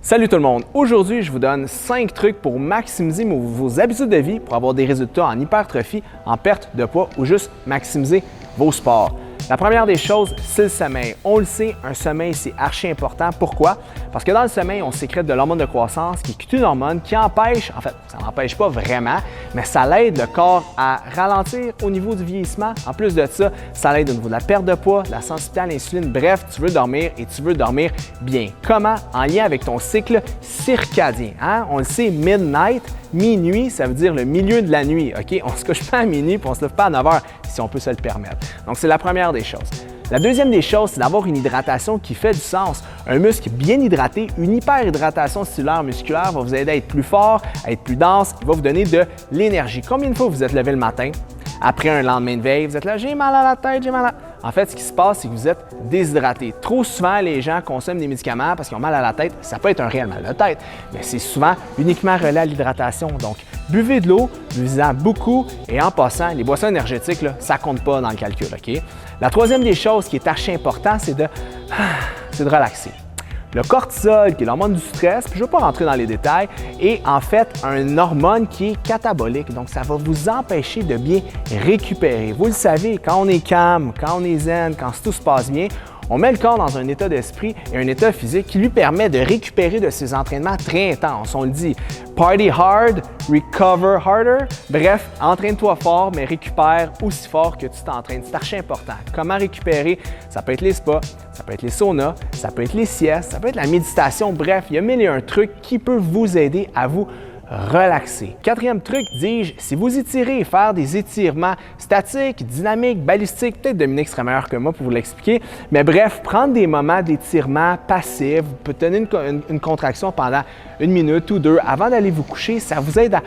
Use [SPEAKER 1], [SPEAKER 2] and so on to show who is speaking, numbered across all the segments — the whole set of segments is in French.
[SPEAKER 1] Salut tout le monde! Aujourd'hui, je vous donne 5 trucs pour maximiser vos habitudes de vie pour avoir des résultats en hypertrophie, en perte de poids ou juste maximiser vos sports. La première des choses, c'est le sommeil. On le sait, un sommeil, c'est archi important. Pourquoi? Parce que dans le sommeil, on sécrète de l'hormone de croissance qui est une hormone qui empêche, en fait, ça n'empêche pas vraiment, mais ça l'aide le corps à ralentir au niveau du vieillissement. En plus de ça, ça l'aide au niveau de la perte de poids, de la sensibilité à l'insuline. Bref, tu veux dormir et tu veux dormir bien. Comment? En lien avec ton cycle circadien. Hein? On le sait, midnight, minuit, ça veut dire le milieu de la nuit. OK? On ne se couche pas à minuit et on ne se lève pas à 9 heures si on peut se le permettre. Donc, c'est la première des choses. La deuxième des choses, c'est d'avoir une hydratation qui fait du sens. Un muscle bien hydraté, une hyperhydratation cellulaire musculaire va vous aider à être plus fort, à être plus dense, il va vous donner de l'énergie. Combien de fois vous êtes levé le matin, après un lendemain de veille, vous êtes là, j'ai mal à la tête, j'ai mal à... En fait, ce qui se passe, c'est que vous êtes déshydraté. Trop souvent, les gens consomment des médicaments parce qu'ils ont mal à la tête. Ça peut être un réel mal de tête, mais c'est souvent uniquement relié à l'hydratation. Donc, buvez de l'eau, buvez-en beaucoup et en passant, les boissons énergétiques, là, ça ne compte pas dans le calcul. OK? La troisième des choses qui est archi important, c'est de relaxer. Le cortisol, qui est l'hormone du stress, puis je ne vais pas rentrer dans les détails, est en fait une hormone qui est catabolique. Donc, ça va vous empêcher de bien récupérer. Vous le savez, quand on est calme, quand on est zen, quand tout se passe bien, on met le corps dans un état d'esprit et un état physique qui lui permet de récupérer de ses entraînements très intenses. On le dit, party hard, recover harder. Bref, entraîne-toi fort, mais récupère aussi fort que tu t'entraînes. C'est archi important. Comment récupérer? Ça peut être les spas, ça peut être les saunas, ça peut être les siestes, ça peut être la méditation. Bref, il y a mille et un trucs qui peuvent vous aider à vous relaxer. Quatrième truc, dis-je, si vous étirez, faire des étirements statiques, dynamiques, balistiques, peut-être Dominique serait meilleur que moi pour vous l'expliquer, mais bref, prendre des moments d'étirement passif, vous pouvez tenir une contraction pendant 1 minute ou 2 avant d'aller vous coucher, ça vous aide à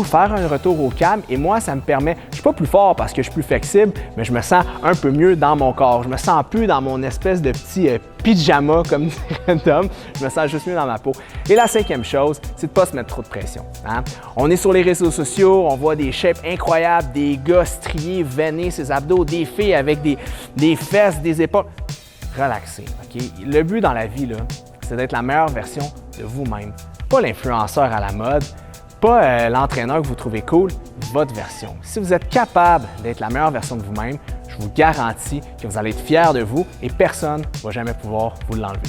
[SPEAKER 1] faire un retour au calme et moi, ça me permet, je ne suis pas plus fort parce que je suis plus flexible, mais je me sens un peu mieux dans mon corps, je me sens plus dans mon espèce de petit pyjama, comme dirait Tom, je me sens juste mieux dans ma peau. Et la cinquième chose, c'est de ne pas se mettre trop de pression. Hein? On est sur les réseaux sociaux, on voit des shapes incroyables, des gars striés, veinés, ses abdos, des filles avec des fesses, des épaules. Relaxez, OK? Le but dans la vie, là, c'est d'être la meilleure version de vous-même. Pas l'influenceur à la mode, pas l'entraîneur que vous trouvez cool, votre version. Si vous êtes capable d'être la meilleure version de vous-même, je vous garantis que vous allez être fiers de vous et personne ne va jamais pouvoir vous l'enlever.